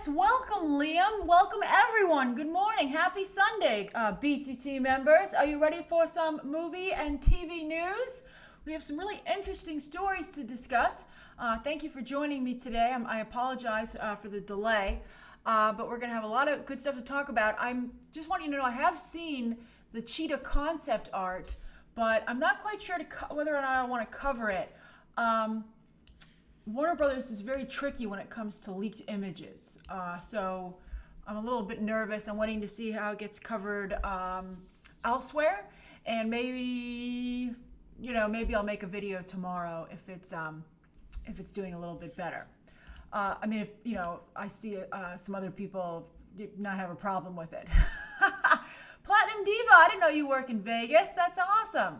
Yes, welcome, Liam. Welcome, everyone. Good morning. Happy Sunday, BTT members. Are you ready for some movie and TV news? We have some really interesting stories to discuss. Thank you for joining me today. I apologize for the delay, but we're going to have a lot of good stuff to talk about. I'm just wanting you to know I have seen the cheetah concept art, but I'm not quite sure whether or not I want to cover it. Warner Brothers is very tricky when it comes to leaked images. So I'm a little bit nervous. I'm waiting to see how it gets covered elsewhere. And maybe I'll make a video tomorrow if it's doing a little bit better. If I see some other people not have a problem with it. Platinum Diva, I didn't know you work in Vegas. That's awesome.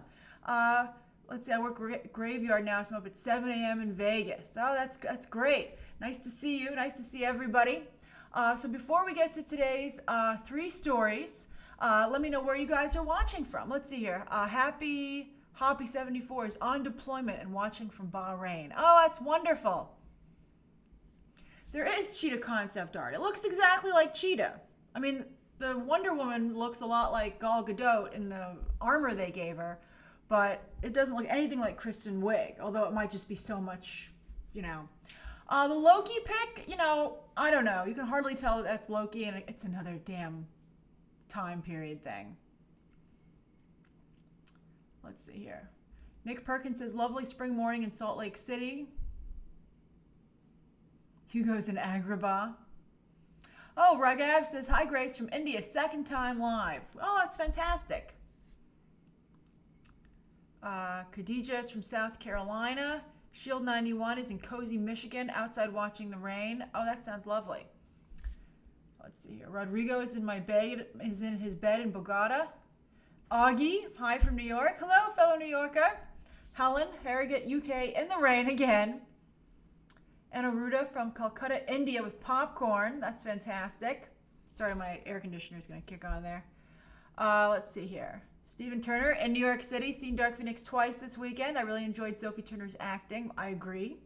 Let's see, I work graveyard now, so I'm up at 7 a.m. in Vegas. Oh, that's great. Nice to see you. Nice to see everybody. So before we get to today's 3 stories, let me know where you guys are watching from. Let's see here. Happy Hoppy 74 is on deployment and watching from Bahrain. Oh, that's wonderful. There is cheetah concept art. It looks exactly like cheetah. I mean, the Wonder Woman looks a lot like Gal Gadot in the armor they gave her. But it doesn't look anything like Kristen Wiig, although it might just be so much, The Loki pick, I don't know. You can hardly tell that that's Loki, and it's another damn time period thing. Let's see here. Nick Perkins says, lovely spring morning in Salt Lake City. Hugo's in Agrabah. Oh, Raghav says, hi, Grace from India, second time live. Oh, that's fantastic. Khadija is from South Carolina. Shield 91 is in Cozy, Michigan, outside watching the rain. Oh, that sounds lovely. Let's see here. Rodrigo is in his bed in Bogota. Augie, hi from New York. Hello, fellow New Yorker. Helen, Harrogate, UK, in the rain again. And Aruda from Calcutta, India, with popcorn. That's fantastic. Sorry, my air conditioner is going to kick on there. Let's see here. Stephen Turner in New York City, seen Dark Phoenix twice this weekend. I really enjoyed Sophie Turner's acting. I agree.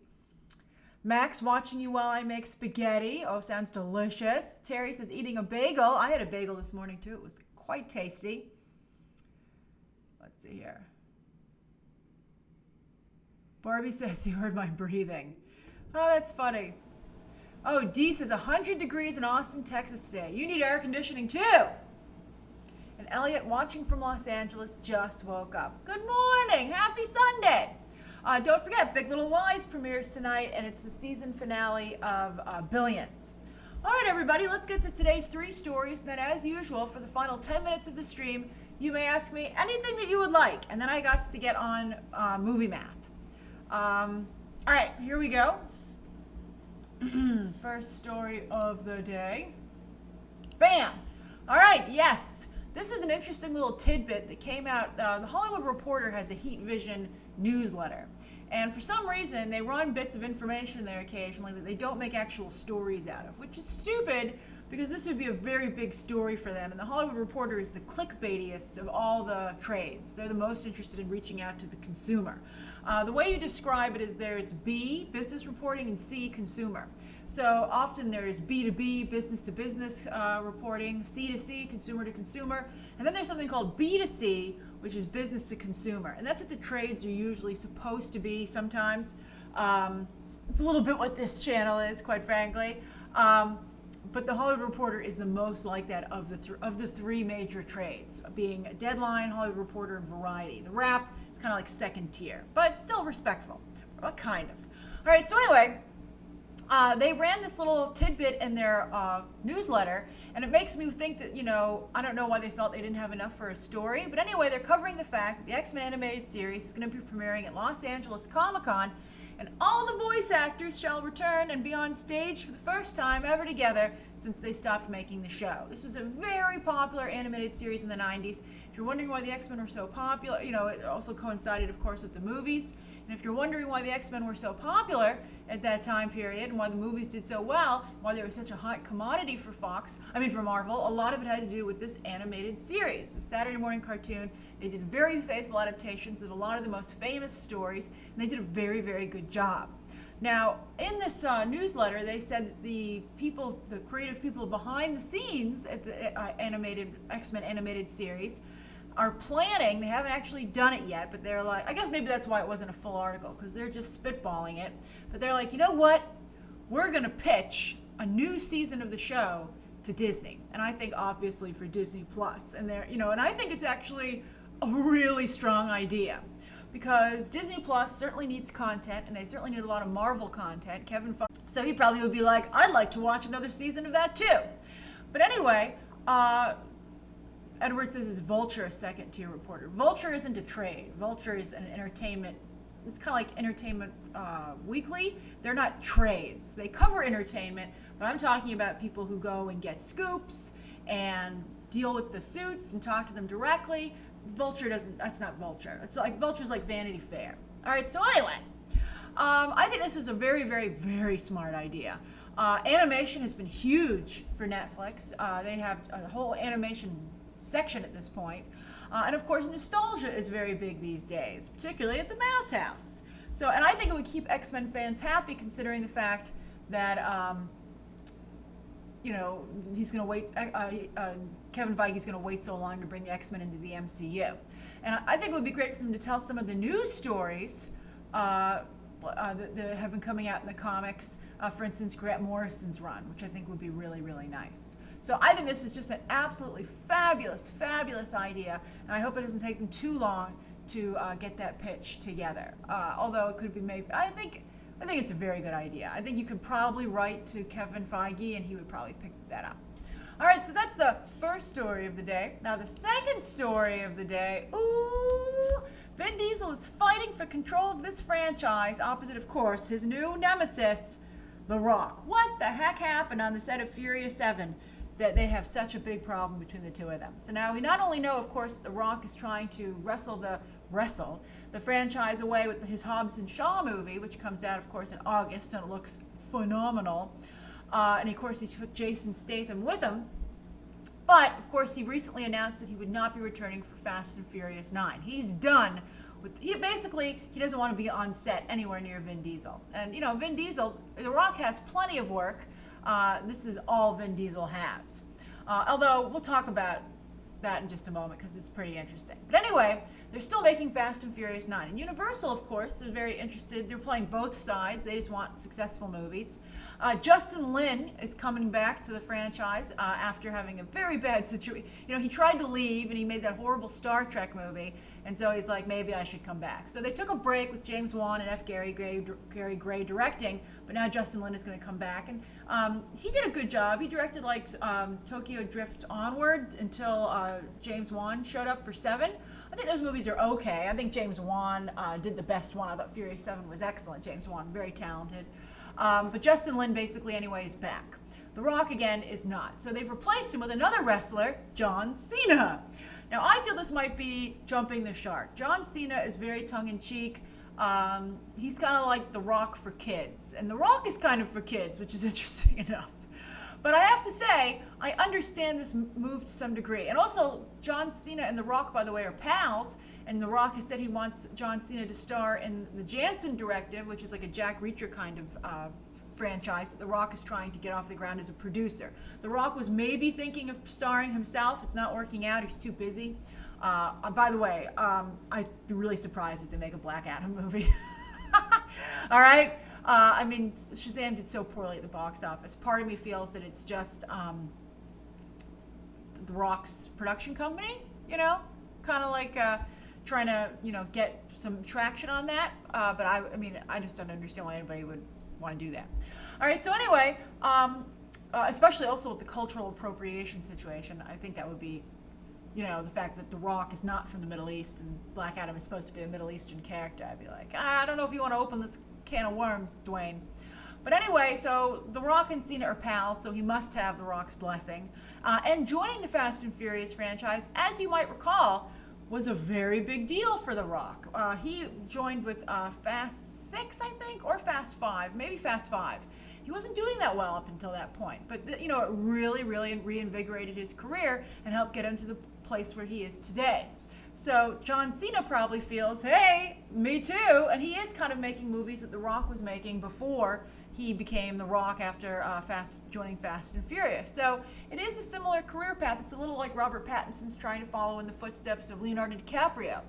Max, watching you while I make spaghetti. Oh, sounds delicious. Terry says, eating a bagel. I had a bagel this morning, too. It was quite tasty. Let's see here. Barbie says, you heard my breathing. Oh, that's funny. Oh, Dee says, 100 degrees in Austin, Texas today. You need air conditioning, too. And Elliot, watching from Los Angeles, just woke up. Good morning. Happy Sunday. Don't forget, Big Little Lies premieres tonight, and it's the season finale of Billions. All right, everybody, let's get to today's 3 stories. And then, as usual, for the final 10 minutes of the stream, you may ask me anything that you would like. And then I got to get on movie math. All right, here we go. First story of the day. Bam. All right, yes. This is an interesting little tidbit that came out. The Hollywood Reporter has a Heat Vision newsletter. And for some reason, they run bits of information there occasionally that they don't make actual stories out of, which is stupid because this would be a very big story for them. And the Hollywood Reporter is the clickbaitiest of all the trades. They're the most interested in reaching out to the consumer. The way you describe it is there's B, business reporting, and C, consumer. So often there is B2B, business to business reporting, C to C, consumer to consumer, and then there's something called B2C, which is business to consumer. And that's what the trades are usually supposed to be sometimes. It's a little bit what this channel is, quite frankly. But the Hollywood Reporter is the most like that of the 3 major trades, being Deadline, Hollywood Reporter, and Variety. The Wrap is kind of like second tier, but still respectful, kind of. All right, so anyway, they ran this little tidbit in their newsletter, and it makes me think that, I don't know why they felt they didn't have enough for a story, but anyway, they're covering the fact that the X-Men animated series is going to be premiering at Los Angeles Comic-Con, and all the voice actors shall return and be on stage for the first time ever together since they stopped making the show. This was a very popular animated series in the 90s. If you're wondering why the X-Men were so popular, it also coincided, of course, with the movies. And if you're wondering why the X-Men were so popular at that time period and why the movies did so well, why they were such a hot commodity for for Marvel, a lot of it had to do with this animated series, a Saturday morning cartoon. They did very faithful adaptations of a lot of the most famous stories, and they did a very, very good job. Now, in this newsletter, they said that the creative people behind the scenes at the animated X-Men animated series are planning. They haven't actually done it yet, but they're like, I guess maybe that's why it wasn't a full article, because they're just spitballing it. But they're like, you know what? We're gonna pitch a new season of the show to Disney, and I think obviously for Disney Plus, and and I think it's actually a really strong idea, because Disney Plus certainly needs content, and they certainly need a lot of Marvel content. Kevin Feige, so he probably would be like, I'd like to watch another season of that too. But anyway, Edward says, is Vulture a second-tier reporter? Vulture isn't a trade. Vulture is an entertainment. It's kind of like Entertainment Weekly. They're not trades. They cover entertainment, but I'm talking about people who go and get scoops and deal with the suits and talk to them directly. Vulture doesn't. That's not Vulture. It's like Vulture's like Vanity Fair. All right. So anyway, I think this is a very, very, very smart idea. Animation has been huge for Netflix. They have a whole animation section at this point. And of course, nostalgia is very big these days, particularly at the Mouse House. So, and I think it would keep X-Men fans happy, considering the fact that, he's going to wait, Kevin Feige's going to wait so long to bring the X-Men into the MCU. And I think it would be great for them to tell some of the news stories that have been coming out in the comics. For instance, Grant Morrison's run, which I think would be really, really nice. So I think this is just an absolutely fabulous, fabulous idea, and I hope it doesn't take them too long to get that pitch together. Although it could be maybe, I think it's a very good idea. I think you could probably write to Kevin Feige, and he would probably pick that up. All right, so that's the first story of the day. Now the second story of the day, Vin Diesel is fighting for control of this franchise, opposite, of course, his new nemesis, The Rock. What the heck happened on the set of Furious 7? That they have such a big problem between the two of them. So now we not only know, of course, The Rock is trying to wrestle the franchise away with his Hobbs and Shaw movie, which comes out, of course, in August, and it looks phenomenal. And of course, he took Jason Statham with him. But of course, he recently announced that he would not be returning for Fast and Furious 9. He's done with. He doesn't want to be on set anywhere near Vin Diesel. And Vin Diesel, The Rock has plenty of work. This is all Vin Diesel has. Although we'll talk about that in just a moment because it's pretty interesting. But anyway, they're still making Fast and Furious 9. And Universal, of course, is very interested. They're playing both sides. They just want successful movies. Justin Lin is coming back to the franchise after having a very bad situation. He tried to leave and he made that horrible Star Trek movie. And so he's like, maybe I should come back. So they took a break with James Wan and F. Gary Gray directing, but now Justin Lin is going to come back. And he did a good job. He directed Tokyo Drift onward until James Wan showed up for 7. I think those movies are okay. I think James Wan did the best one. I thought Furious 7 was excellent. James Wan, very talented. But Justin Lin basically anyway is back. The Rock again is not. So they've replaced him with another wrestler, John Cena. Now I feel this might be jumping the shark. John Cena is very tongue-in-cheek. He's kind of like The Rock for kids. And The Rock is kind of for kids, which is interesting enough. But I have to say, I understand this move to some degree. And also, John Cena and The Rock, by the way, are pals. And The Rock has said he wants John Cena to star in the Jansen Directive, which is like a Jack Reacher kind of franchise that The Rock is trying to get off the ground as a producer. The Rock was maybe thinking of starring himself. It's not working out. He's too busy. By the way, I'd be really surprised if they make a Black Adam movie. All right? Shazam did so poorly at the box office. Part of me feels that it's just The Rock's production company, kind of like trying to, get some traction on that. But I just don't understand why anybody would want to do that. All right, so anyway, especially also with the cultural appropriation situation, I think that would be, the fact that The Rock is not from the Middle East and Black Adam is supposed to be a Middle Eastern character. I'd be like, I don't know if you want to open this can of worms, Dwayne. But anyway, so The Rock and Cena are pals, so he must have The Rock's blessing. And joining the Fast and Furious franchise, as you might recall, was a very big deal for The Rock. He joined with Fast 6, I think, or Fast 5, maybe Fast 5. He wasn't doing that well up until that point, but it really, really reinvigorated his career and helped get him to the place where he is today. So John Cena probably feels, hey, me too. And he is kind of making movies that The Rock was making before he became The Rock after joining Fast and Furious. So it is a similar career path. It's a little like Robert Pattinson's trying to follow in the footsteps of Leonardo DiCaprio.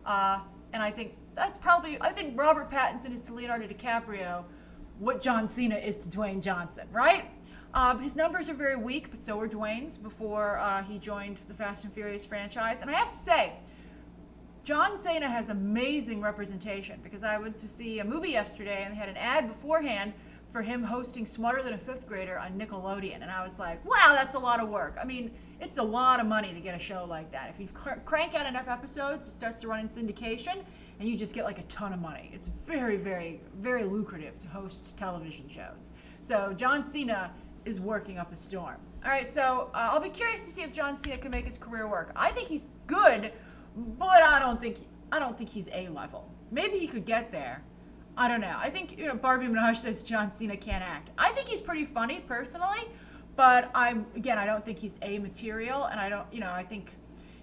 And I think I think Robert Pattinson is to Leonardo DiCaprio what John Cena is to Dwayne Johnson, right? His numbers are very weak, but so were Dwayne's before he joined the Fast and Furious franchise. And I have to say, John Cena has amazing representation, because I went to see a movie yesterday and they had an ad beforehand for him hosting Smarter Than a Fifth Grader on Nickelodeon. And I was like, wow, that's a lot of work. I mean, it's a lot of money to get a show like that. If you crank out enough episodes, it starts to run in syndication and you just get like a ton of money. It's very, very, very lucrative to host television shows. So John Cena is working up a storm. All right, so I'll be curious to see if John Cena can make his career work. I think he's good, but I don't think he's A-level. Maybe he could get there. I don't know. I think, Barbie Minaj says John Cena can't act. I think he's pretty funny personally, but I don't think he's A material, and I think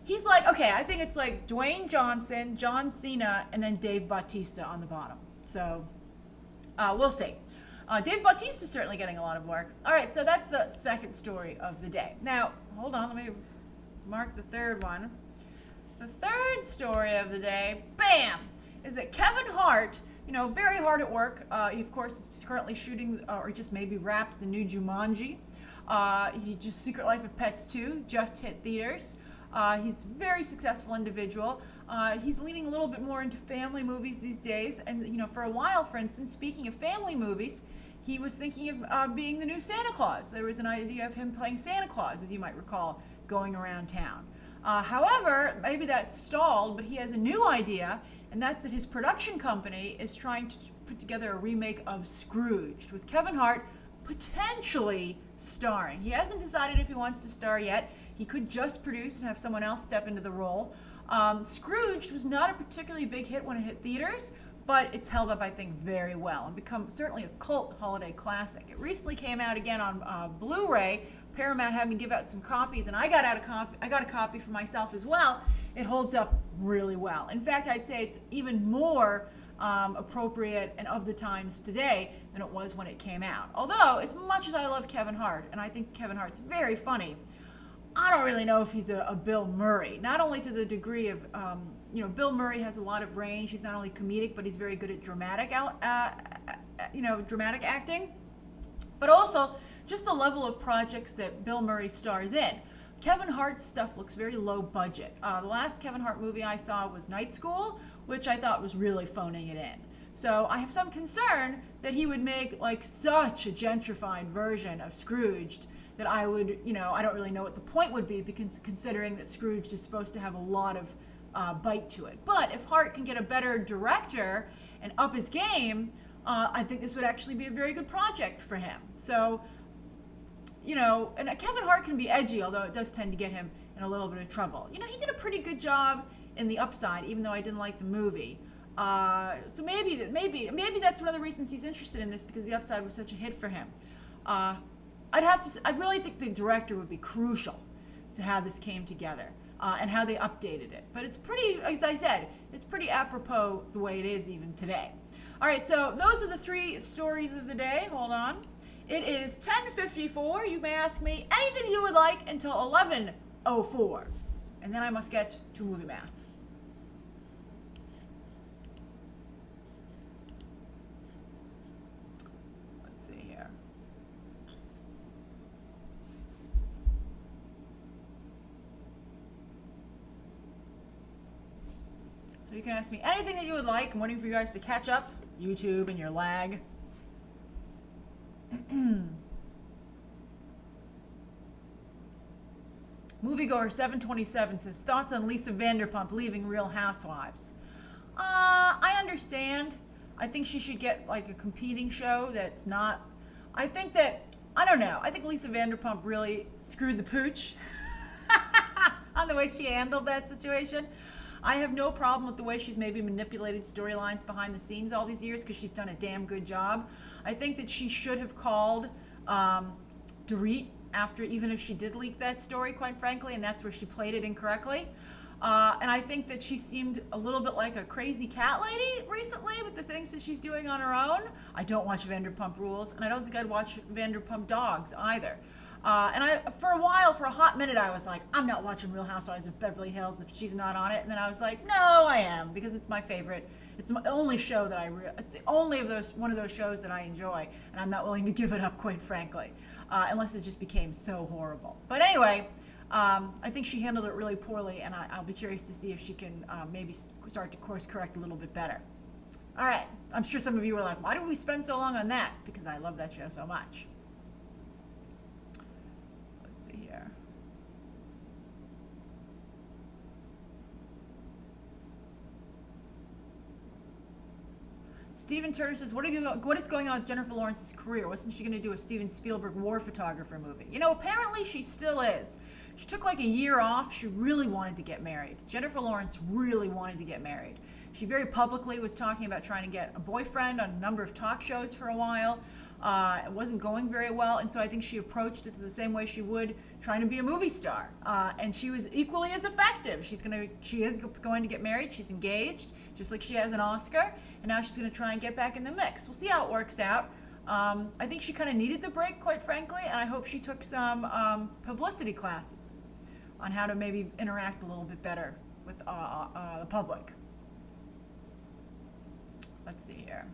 he's like, okay, I think it's like Dwayne Johnson, John Cena, and then Dave Bautista on the bottom. So we'll see. Dave Bautista is certainly getting a lot of work. All right, so that's the second story of the day. Now, hold on, let me mark the third one. The third story of the day, bam, is that Kevin Hart, very hard at work. He, of course, is currently shooting, or just maybe wrapped the new Jumanji. Secret Life of Pets 2 just hit theaters. He's a very successful individual. He's leaning a little bit more into family movies these days. And, for a while, for instance, speaking of family movies, he was thinking of being the new Santa Claus. There was an idea of him playing Santa Claus, as you might recall, going around town. However, maybe that stalled, but he has a new idea, and that's that his production company is trying to put together a remake of Scrooged, with Kevin Hart potentially starring. He hasn't decided if he wants to star yet. He could just produce and have someone else step into the role. Scrooged was not a particularly big hit when it hit theaters, but it's held up, I think, very well and become certainly a cult holiday classic. It recently came out again on Blu-ray. Paramount had me give out some copies, and I got a copy for myself as well. It holds up really well. In fact, I'd say it's even more appropriate and of the times today than it was when it came out. Although, as much as I love Kevin Hart, and I think Kevin Hart's very funny, I don't really know if he's a Bill Murray. Not only to the degree of, Bill Murray has a lot of range. He's not only comedic, but he's very good at dramatic acting. But also, just the level of projects that Bill Murray stars in. Kevin Hart's stuff looks very low budget. The last Kevin Hart movie I saw was Night School, which I thought was really phoning it in. So I have some concern that he would make like such a gentrified version of Scrooged that I don't really know what the point would be, because considering that Scrooged is supposed to have a lot of bite to it. But if Hart can get a better director and up his game, I think this would actually be a very good project for him. So, and Kevin Hart can be edgy, although it does tend to get him in a little bit of trouble. He did a pretty good job in The Upside, even though I didn't like the movie. So maybe that's one of the reasons he's interested in this, because The Upside was such a hit for him. I really think the director would be crucial to how this came together and how they updated it. But it's pretty, as I said, it's pretty apropos the way it is even today. All right, so those are the three stories of the day. Hold on. It is 10:54. You may ask me anything you would like until 11:04. And then I must get to movie math. Let's see here. So you can ask me anything that you would like. I'm waiting for you guys to catch up. YouTube and your lag. Moviegoer 727 says, thoughts on Lisa Vanderpump leaving Real Housewives? I understand. I think she should get like a competing show that's not. I think Lisa Vanderpump really screwed the pooch on the way she handled that situation. I have no problem with the way she's maybe manipulated storylines behind the scenes all these years, because she's done a damn good job. I think that she should have called Dorit after, even if she did leak that story, quite frankly, and that's where she played it incorrectly. And I think that she seemed a little bit like a crazy cat lady recently with the things that she's doing on her own. I don't watch Vanderpump Rules, and I don't think I'd watch Vanderpump Dogs either. And for a while, for a hot minute, I was like, I'm not watching Real Housewives of Beverly Hills if she's not on it. And then I was like, no, I am, because it's my favorite. It's my only show that it's the only of those, one of those shows that I enjoy, and I'm not willing to give it up, quite frankly, unless it just became so horrible. But anyway, I think she handled it really poorly, and I'll be curious to see if she can maybe start to course correct a little bit better. All right, I'm sure some of you are like, why did we spend so long on that? Because I love that show so much. Let's see here. Steven Turner says, what is going on with Jennifer Lawrence's career? Wasn't she going to do a Steven Spielberg war photographer movie? You know, apparently she still is. She took like a year off. She really wanted to get married. Jennifer Lawrence really wanted to get married. She very publicly was talking about trying to get a boyfriend on a number of talk shows for a while. It wasn't going very well, and so I think she approached it the same way she would trying to be a movie star. And she was equally as effective. She is going to get married. She's engaged, just like she has an Oscar, and now she's going to try and get back in the mix. We'll see how it works out. I think she kind of needed the break, quite frankly, and I hope she took some publicity classes on how to maybe interact a little bit better with the public. Let's see here.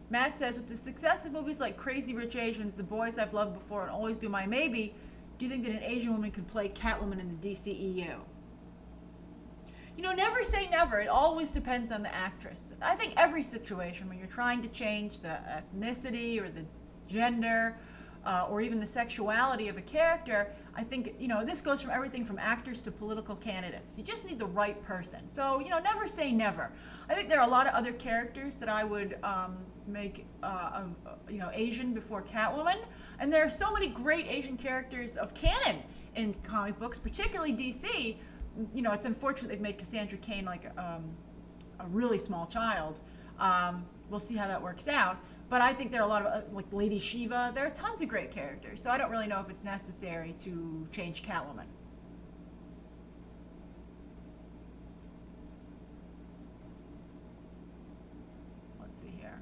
Matt says, with the success of movies like Crazy Rich Asians, The Boys I've Loved Before, and Always Be My Maybe, do you think that an Asian woman could play Catwoman in the DCEU? You know, never say never. It always depends on the actress. I think every situation, when you're trying to change the ethnicity or the gender or even the sexuality of a character, I think, you know, this goes from everything from actors to political candidates. You just need the right person. So, you know, never say never. I think there are a lot of other characters that I would make, you know, Asian before Catwoman. And there are so many great Asian characters of canon in comic books, particularly DC. You know, it's unfortunate they've made Cassandra Cain like a really small child. We'll see how that works out. But I think there are a lot of, like Lady Shiva, there are tons of great characters. So I don't really know if it's necessary to change Catwoman. Let's see here.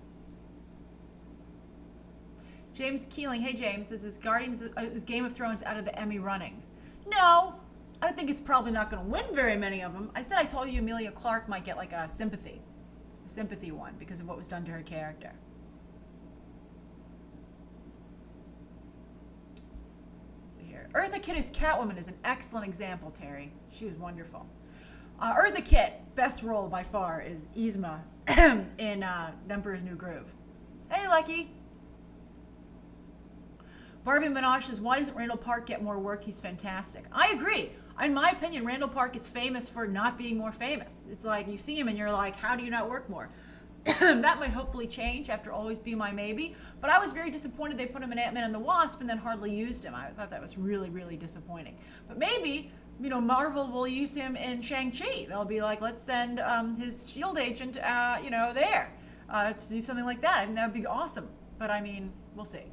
James Keeling, hey James, is Game of Thrones out of the Emmy running? No, I don't think it's probably not going to win very many of them. I told you Emilia Clarke might get like a sympathy one because of what was done to her character. Eartha Kitt as Catwoman is an excellent example, Terry. She was wonderful. Eartha Kitt, best role by far, is Yzma in Emperor's New Groove. Hey, Lucky. Barbie Minaj says, why doesn't Randall Park get more work? He's fantastic. I agree. In my opinion, Randall Park is famous for not being more famous. It's like you see him and you're like, how do you not work more? That might hopefully change after Always Be My Maybe. But I was very disappointed they put him in Ant-Man and the Wasp and then hardly used him. I thought that was really, really disappointing. But maybe, you know, Marvel will use him in Shang-Chi. They'll be like, let's send his S.H.I.E.L.D. agent, you know, there to do something like that. And that would be awesome. But I mean, we'll see.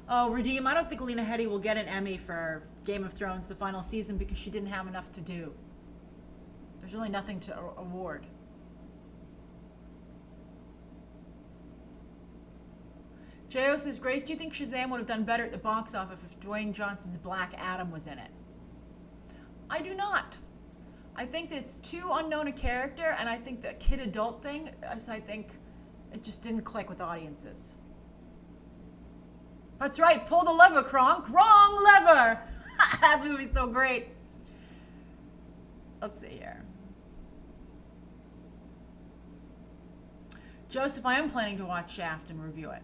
Oh, Redeem, I don't think Lena Headey will get an Emmy for Game of Thrones, the final season, because she didn't have enough to do. There's really nothing to award. Jo says, Grace, do you think Shazam would have done better at the box office if Dwayne Johnson's Black Adam was in it? I do not. I think that it's too unknown a character, and I think the kid-adult thing, I think it just didn't click with audiences. That's right, pull the lever, Kronk. Wrong lever! That movie's so great. Let's see here. Joseph, I am planning to watch Shaft and review it.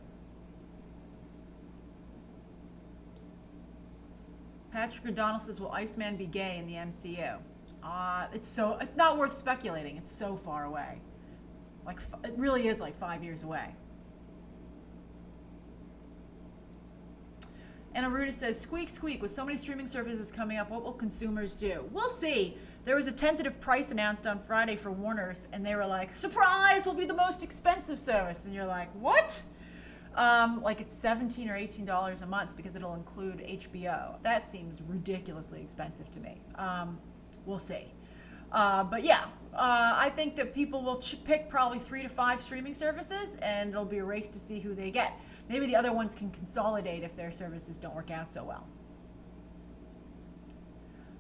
Patrick O'Donnell says, will Iceman be gay in the MCU? It's not worth speculating. It's so far away. Like, it really is like 5 years away. And Aruda says, squeak, squeak, with so many streaming services coming up, what will consumers do? We'll see. There was a tentative price announced on Friday for Warner's, and they were like, surprise, will be the most expensive service. And you're like, what? Like it's $17 or $18 a month because it'll include HBO. That seems ridiculously expensive to me. We'll see. But yeah, I think that people will pick probably 3 to 5 streaming services, and it'll be a race to see who they get. Maybe the other ones can consolidate if their services don't work out so well.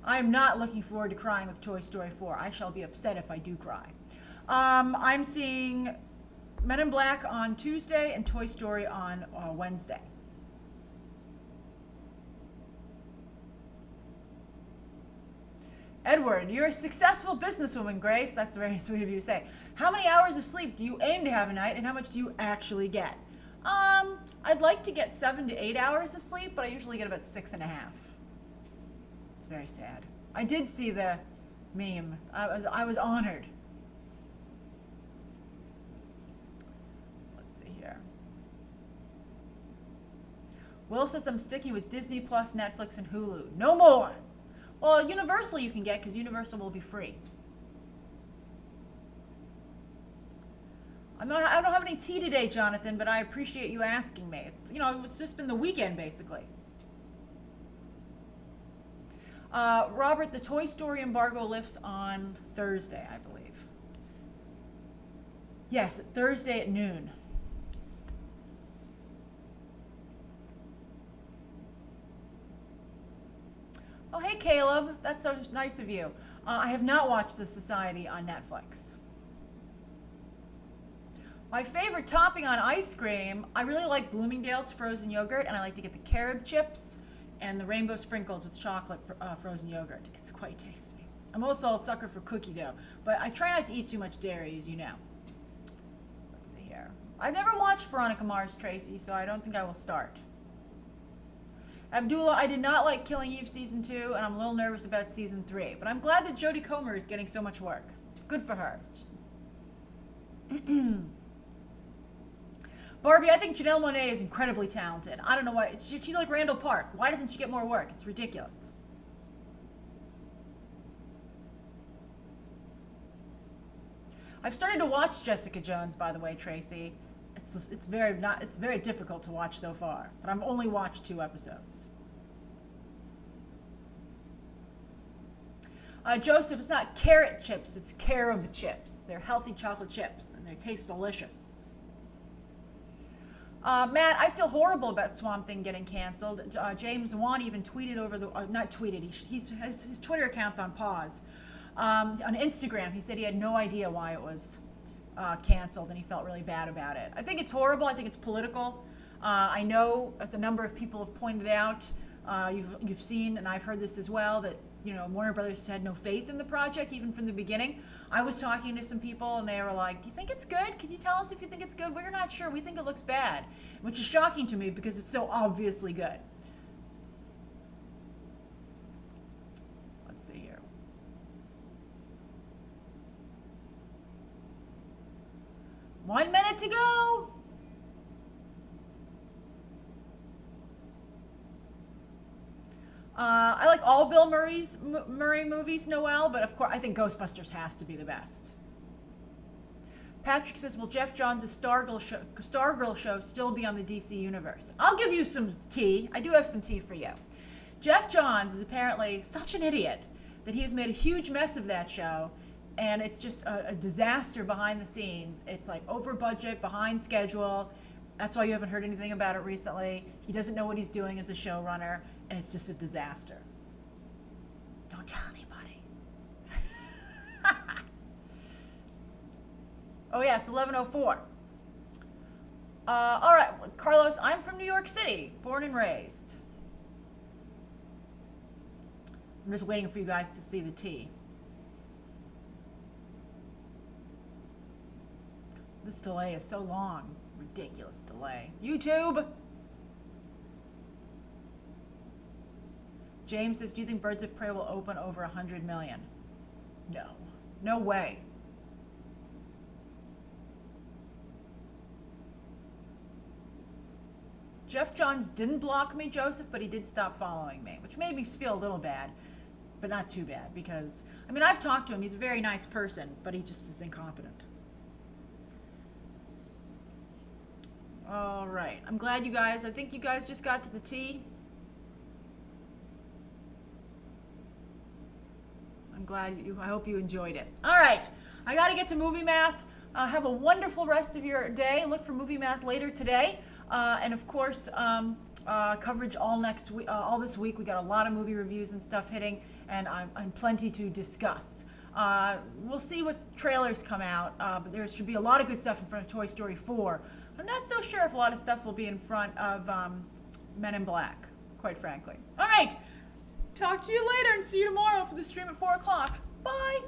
I'm not looking forward to crying with Toy Story 4. I shall be upset if I do cry. I'm seeing Men in Black on Tuesday and Toy Story on Wednesday. Edward, you're a successful businesswoman, Grace. That's very sweet of you to say. How many hours of sleep do you aim to have a night, and how much do you actually get? I'd like to get 7 to 8 hours of sleep, but I usually get about 6.5. It's very sad. I did see the meme. I was honored. Let's see here. Will says I'm sticking with Disney Plus, Netflix, and Hulu. No more. Well, Universal you can get because Universal will be free. I don't have any tea today, Jonathan, but I appreciate you asking me. It's just been the weekend, basically. Robert, the Toy Story embargo lifts on Thursday, I believe. Yes, Thursday at noon. Oh, hey, Caleb. That's so nice of you. I have not watched The Society on Netflix. My favorite topping on ice cream, I really like Bloomingdale's frozen yogurt, and I like to get the carob chips and the rainbow sprinkles with chocolate frozen yogurt. It's quite tasty. I'm also a sucker for cookie dough, but I try not to eat too much dairy, as you know. Let's see here. I've never watched Veronica Mars, Tracy, so I don't think I will start. Abdullah, I did not like Killing Eve Season 2, and I'm a little nervous about Season 3. But I'm glad that Jodie Comer is getting so much work. Good for her. Barbie, I think Janelle Monáe is incredibly talented. I don't know why. She's like Randall Park. Why doesn't she get more work? It's ridiculous. I've started to watch Jessica Jones, by the way, Tracy. It's very difficult to watch so far, but I've only watched 2 episodes. Joseph, it's not carrot chips, it's carob chips. They're healthy chocolate chips, and they taste delicious. Matt, I feel horrible about Swamp Thing getting canceled. James Wan even tweeted over the, not tweeted, his Twitter account's on pause. On Instagram, he said he had no idea why it was canceled, and he felt really bad about it. I think it's horrible. I think it's political. I know, as a number of people have pointed out, you've seen, and I've heard this as well, that Warner Brothers had no faith in the project even from the beginning. I was talking to some people, and they were like, "Do you think it's good? Can you tell us if you think it's good? We're not sure. We think it looks bad," which is shocking to me because it's so obviously good. Let's see here. One minute to go. I like all Bill Murray movies, Noel, but of course I think Ghostbusters has to be the best. Patrick says, will Jeff Johns' Stargirl show still be on the DC Universe? I'll give you some tea. I do have some tea for you. Jeff Johns is apparently such an idiot that he has made a huge mess of that show, and it's just a disaster behind the scenes. It's like over budget, behind schedule. That's why you haven't heard anything about it recently. He doesn't know what he's doing as a showrunner, and it's just a disaster. Don't tell anybody. Oh yeah, it's 11:04. All right, Carlos, I'm from New York City, born and raised. I'm just waiting for you guys to see the tea. This delay is so long. Ridiculous delay. YouTube! James says, do you think Birds of Prey will open over 100 million? No. No way. Jeff Johns didn't block me, Joseph, but he did stop following me, which made me feel a little bad. but not too bad because, I mean, I've talked to him. He's a very nice person, but he just is incompetent. All right. I'm glad you guys, I think you guys just got to the T. I'm glad I hope you enjoyed it. All right. I got to get to movie math. Have a wonderful rest of your day. Look for movie math later today. And of course, coverage all this week. We got a lot of movie reviews and stuff hitting, and I'm plenty to discuss. We'll see what trailers come out, but there should be a lot of good stuff in front of Toy Story 4. I'm not so sure if a lot of stuff will be in front of Men in Black, quite frankly. All right. Talk to you later and see you tomorrow for the stream at 4 o'clock. Bye.